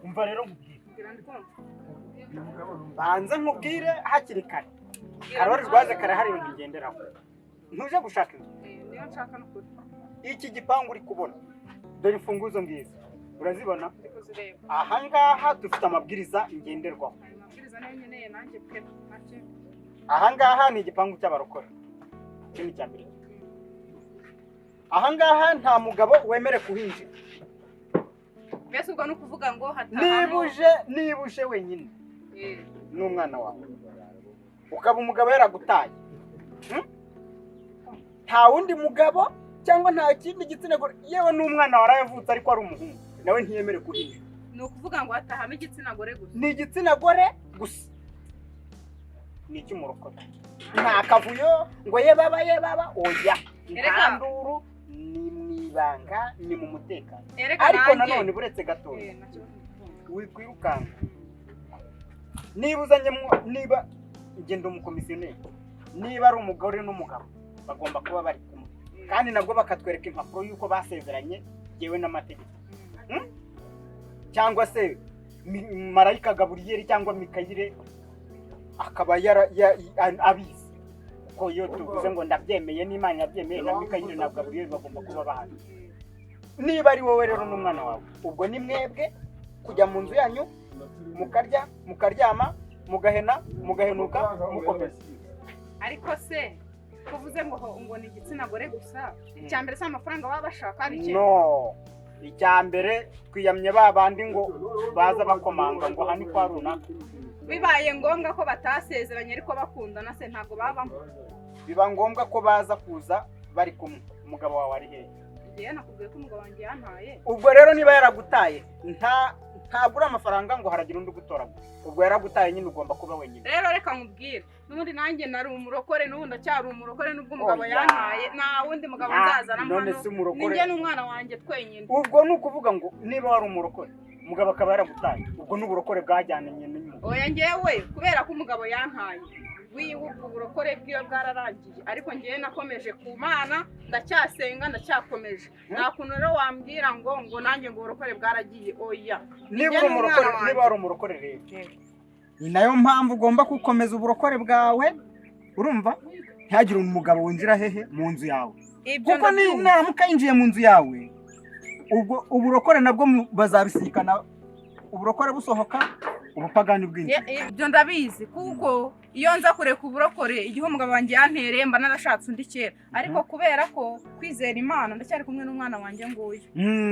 umva rero banze nkubwire hakiri kare Karori rwaje kare hari ibintu ngenderaho ntuje gushaka inzu niyo nshaka n'ukuri iki gipangu uri kubona dore imfunguzo ngizi urazibona kuzireba aha ngaha dufite amabwiriza ngenderwaho amabwiriza nayo nkeneye nanjye pe make aha ngaha ni igipangu cy'abarokora kimwe cya mbere aha ngaha nta mugabo wemere kuhinjira mbese ubwo ni ukuvuga ngo hatahamo nibuje wenyine n'umwana wawe ukaba umugabo yaragutaye nta wundi mugabo cyangwa nta kindi gitsina gore yewe n'umwana warayavutse ariko ari umuhungu nawe ntiyemere kuhinjira ni ukuvuga ngo hatahamo igitsina gore gusa ni igitsina gore gusa ni icy'umurokore nta kavuyo ngo ye baba oya nta nduru ni mwibanga ni mu mutekano ariko nanone buretse gatoya wikwirukanga niba uzanye niba ngenda umukomisiyoneri niba ari umugore n'umugabo bagomba kuba bari kumwe kandi nabwo bakatwereka impapuro y'uko basezeranye yewe n'amategeko cyangwa se marayika Gaburiyeli cyangwa Mikayire akaba abizi ko iyo tuvuze ngo ndabyemeye n'Imana yabyemeye na Mikayire na Gaburiyeli bagomba kuba bahari niba ari wowe rero n'umwana wawe ubwo ni mwebwe kujya mu nzu yanyu mukarya mukaryama mugahena mugahenuka mukomeza ariko se kuvuze ngo ni igitsina gore gusa icyambere se amafaranga baba bashaka ari cyo no icyambere twiyamye babandi ngo baza bakomanga ngo hani kwa runaka bibaye ngombwa ko batasezeranye ariko bakundana se ntago babamo biba ngombwa ko baza kuza bari kumwe umugabo wawe ari hehe ngiye nakubwiye ko umugabo wanjye yantaye ubwo rero niba yaragutaye ntabwo uri amafaranga ngo haragira undi gutoragura ubwo yaragutaye nyine ugomba kuba wenyine rero reka nkubwire n'ubundi nanjye nari umurokore n'ubundi acyari umurokore nubwo umugabo yantaye nta wundi mugabo nzazana hano ninjye n'umwana wanjye twenyine ubwo ni ukuvuga ngo niba wari umurokore umugabo akaba yaragutaye ubwo n'uburokore bwajyananye n'umugabo oya ngewe kubera ko umugabo yantaye uburokore bwiwe bwararangiye ariko ngewe nakomeje ku Mana ndacyasenga ndacyakomeje nta kuntu rero wambwira ngo nanjye ngo uburokore bwaragiye oya niba ari umurokore rero ni nayo mpamvu ugomba gukomeza uburokore bwawe urumva ntihagire umugabo winjira hehe mu nzu yawe kuko naramuka yinjiye mu nzu yawe ubwo uburokore nabwo bazabisikana uburokore busohoka ubupagani bwinshi ibyo ndabizi kuko iyo nza kureka uburokore igihe umugabo wanjye yantereye mba narashatse undi kera ariko kubera ko kwizera Imana ndacyari kumwe n'umwana wanjye nguyu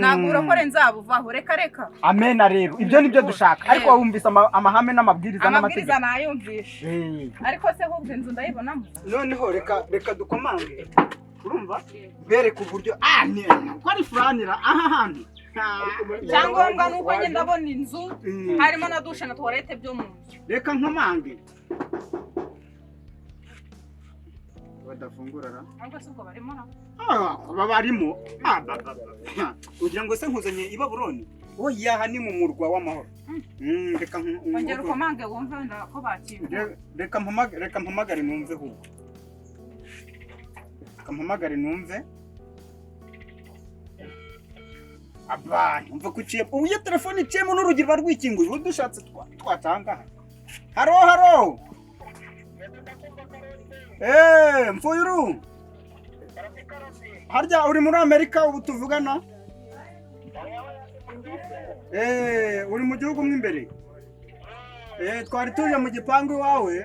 ntabwo uburokore nzabuvaho reka amena rero ibyo nibyo dushaka ariko wumvise amahame n'amabwiriza n'amategeko amabwiriza nayumvishe ariko se ahubwo inzu ndayibonamo noneho reka dukomange urumva bereka uburyo ko ari furanira aha hantu cyangombwa nuko njye ndabona inzu harimo na dushe na toilette byo mu nzu reka nkomange badafungura ntabwo se ubwo barimo na barimo ugira ngo se nkuzanye i Babuloni oya aha ni mu murwa w'amahoro reka ongera ukomange wumve wenda ko bakinga reka mpamagare numve ahubwo kampamagare numve abantu mva kuciye ubu iyo telefone iciyemo n'urugi rwa rwikinguye ubu dushatse twatanga haro mfuyuru harya uri muri Amerika ubu tuvugana uri mu gihugu mo imbere twari tuje mu gipangu iwawe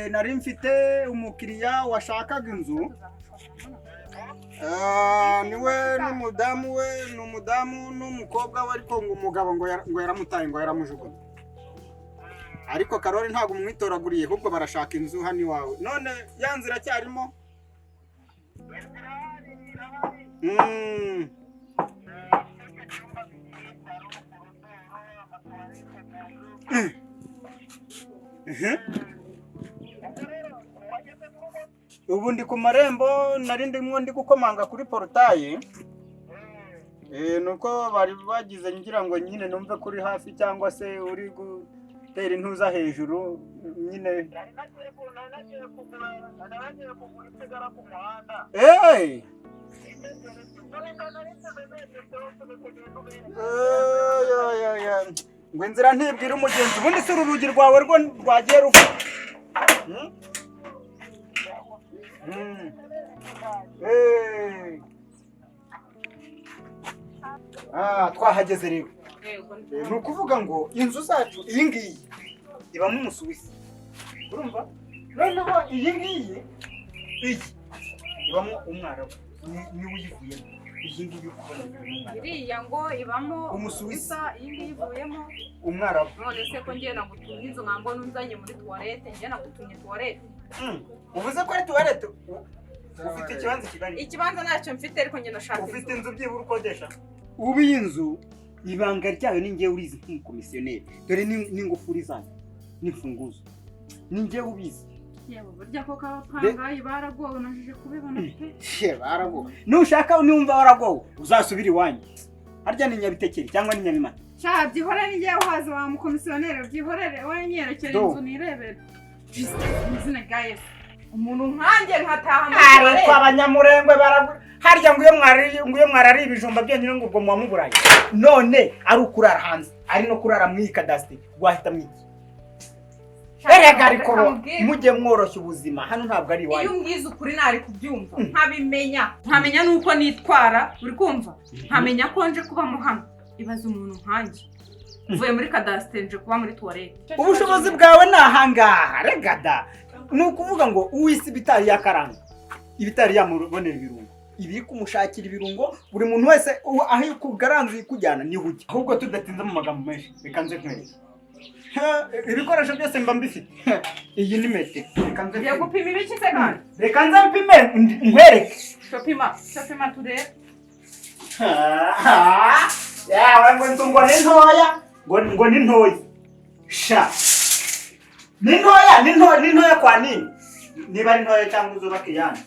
nari mfite umukiriya washakaga inzu niwe n'umudamu we n'umudamu n'umukobwa we ariko ngo umugabo ngo yaramutaye ngo yaramujugunye ariko Karori ntabwo umwitoraguriye ahubwo barashaka inzu hano iwawe none ya nzira cyarimo ubu ndi ku marembo nari ndimo ndi gukomanga kuri porutaye nuko bari bagize ngira ngo nyine numve kuri hafi cyangwa se uri gutera intuza hejuru nyine ngo inzira ntibwira umugenzi ubundi se uru rugi rwawe rwo rwagiye ruva twahageze rero ni ukuvuga ngo inzu zacu iyi ngiyi ibamo umusuwisi urumva noneho iyi ngiyi ibamo umwarabu niwe uyivuyemo iyi ngiyi ukubona iriya ngo ibamo umusuwisi iyi ngiyi ivuyemo umwarabu none se ko njye nagutumye inzu nka mbona unzanye muri tuwarete njye nagutumye tuwarete uvuze ko ari tuwarete ufite ikibanza kigari ikibanza ntacyo mfite ariko njye nashaka ufite inzu byibura ukodesha ubu iyi nzu ibanga ryayo ni njyewe urizi nk'umukomisiyoneri dore n'ingufuri zanyu n'imfunguzo ni njyewe ubizi yewe burya ko kabapangayi baragowe najije kubibona pe baragowe nushaka niwumva waragowe uzasubira iwanyu harya ni Nyabitekeri cyangwa ni Nyabimata sha byihorere ni njyewe uhaze wa mukomisiyoneri byihorere wowe nyerekera inzu nirebera izina rya Yesu umuntu nkanjye nkataha ariko abanyamurengwe baragura harya ngo iyo mwarari ibijumba byenyine ngo ubwo muba muburaye none ari ukurara hanze ari no kurara mu ikadasite wahita mwiki erega ariko mujye mworoshya ubuzima hano ntabwo ari iwanyu iyo umbwiza ukuri nari kubyumva nkamenya nuko nitwara uri kumva nkamenya ko nje kuba mu hano ibaze umuntu nkanjye uvuye muri kadasite nje kuba muri tuwarete ubushobozi bwawe ni ahangaha rega da ni ukuvuga ngo uwisi ibitari yakaranga ibitari yamubonera ibirungo ibi kumushakira ibirungo buri muntu wese aho kugaranze ikujyana ni hujya ahubwo tudatinze mu magambo menshi reka nze nkwereke ibikoresho byose mba mbifite iyi ni metero reka nze ngiye gupima ibiki se kandi reka nze mpime nkwereke shopima turebe yawe ngo inzu ngo ni ntoya ngo ni ntoya sha ni ntoya kwa nini niba ari ntoya cyangwa uzubaka iyandi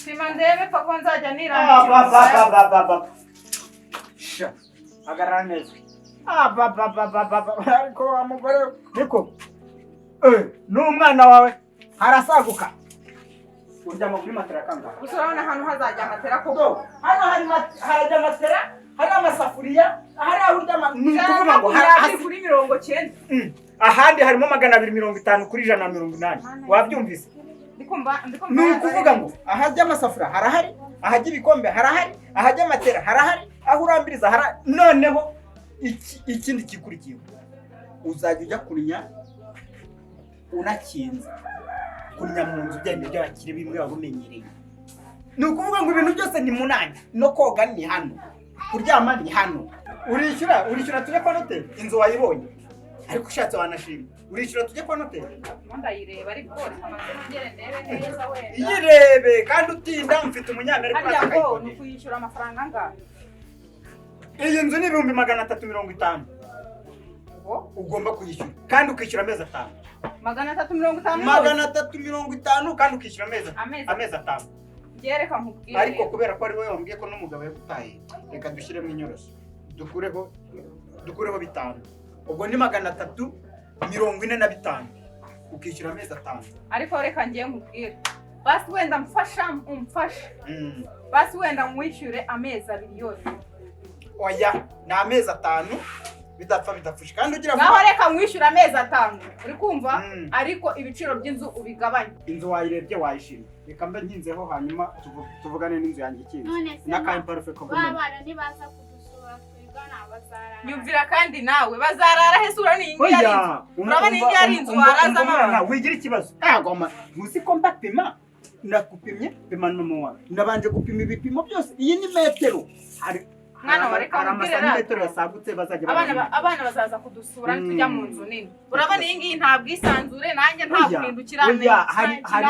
pima ndebe pako nzajya nirambikira sha agarara neza ariko wa mugore niko n'umwana wawe harasaguka uryama kuri matera kangahe gusa urabona hano hazajya amatera koko hano harajya amatera hari amasafuriya hari aho uryama ni ukuvuga ngo hari kuri 90 ahandi harimo 250 kuri 180 wabyumvise ni ukuvuga ngo ahajya amasafuriya harahari ahajya ibikombe harahari ahajya amatera harahari aho urambiriza harahari noneho ikindi kikurikiye uzajya ujya kurinya unakinze kurinya mu nzu byanye by'abakire bimwe babumenyereye ni ukuvuga ngo ibintu byose ni munani no koga ni hano kuryama ni hano urishyura tujye kwa noteri inzu wayibonye ariko ushatse wanashima urishyura tujye kwa noteri ndayireba ariko amaze ngere ndebe neza we yirebe kandi utinda mfite umunyamerika ariko ni kuyishyura amafaranga angahe iyi nzu ni 350 ugomba kuyishyura kandi ukishyura amezi 5 350 kandi ukishyura amezi 5 gereka nkubwire ariko kubera ko ari wowe wambwiye ko n'umugabo yagutaye reka dushyiremo inyoroshyo dukureho 5 ubwo ni 345 ukishyura amezi 5 ariko reka ngiye nkubwire basi wenda umfasha basi wenda mwishyure amezi 2 yose oya ni amezi 5 bidapfa bidapfusha kandi ugira ngaho reka mwishyura amezi 5 uri kumva ariko ibiciro by'inzu ubigabanye inzu wayirebye wayishimye reka mbe nkinzeho hanyuma tuvugane n'inzu yanjye ikinze n'akaye perfect ko babana nibaza kudusura twigana bazarara nyumvira kandi nawe bazarara he sura ni ingi yari urabona ingi yari inzu waraza mama wigira ikibazo agoma muzi ko mbapima nakupimye pima n'umuwa ndabanje gupima ibipimo byose iyi ni metero mwana wareka metero yasagutse bazajya abana bazaza kudusura tujya mu nzu nini urabona iyi ngiyi nta bwisanzure nanjye nta guhindukira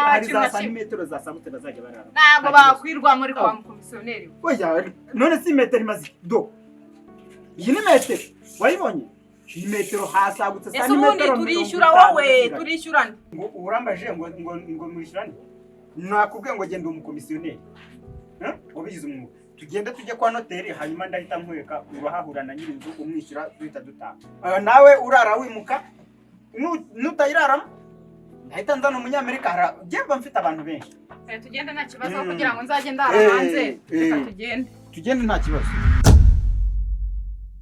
hari za santimetero zasagutse bazajya barara ntago bakwirwa muri kwa mukomisiyoneri oya none si metero imaze do iyi ni metero wayibonye iyi metero hasagutse santimetero turishyura wowe turishyurana ngo urambaje ngo murishyurane nakubwiye ngo genda umukomisiyoneri wabigize umwuga tugende tujye kwa noteri hanyuma ndahita nkweka urahahura na nyir'inzu umwishyura duhita dutaha nawe urara wimuka nutayiraramo ahita nzana umunyamerika jyemba mfite abantu benshi. Tugende nta kibazo kugira ngo nzajye ndara hanze. Reka tugende. Tugende nta kibazo.